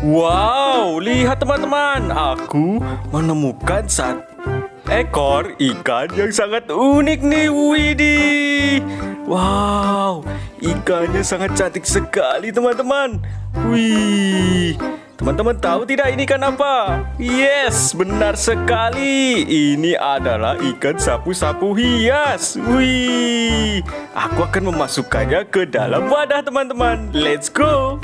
Wow, lihat teman-teman, aku menemukan satu ekor ikan yang sangat unik nih, Widih. Wow, ikannya sangat cantik sekali teman-teman. Wih, teman-teman tahu tidak ini ikan apa? Yes, benar sekali. Ini adalah ikan sapu-sapu hias. Wih, aku akan memasukkannya ke dalam wadah teman-teman. Let's go.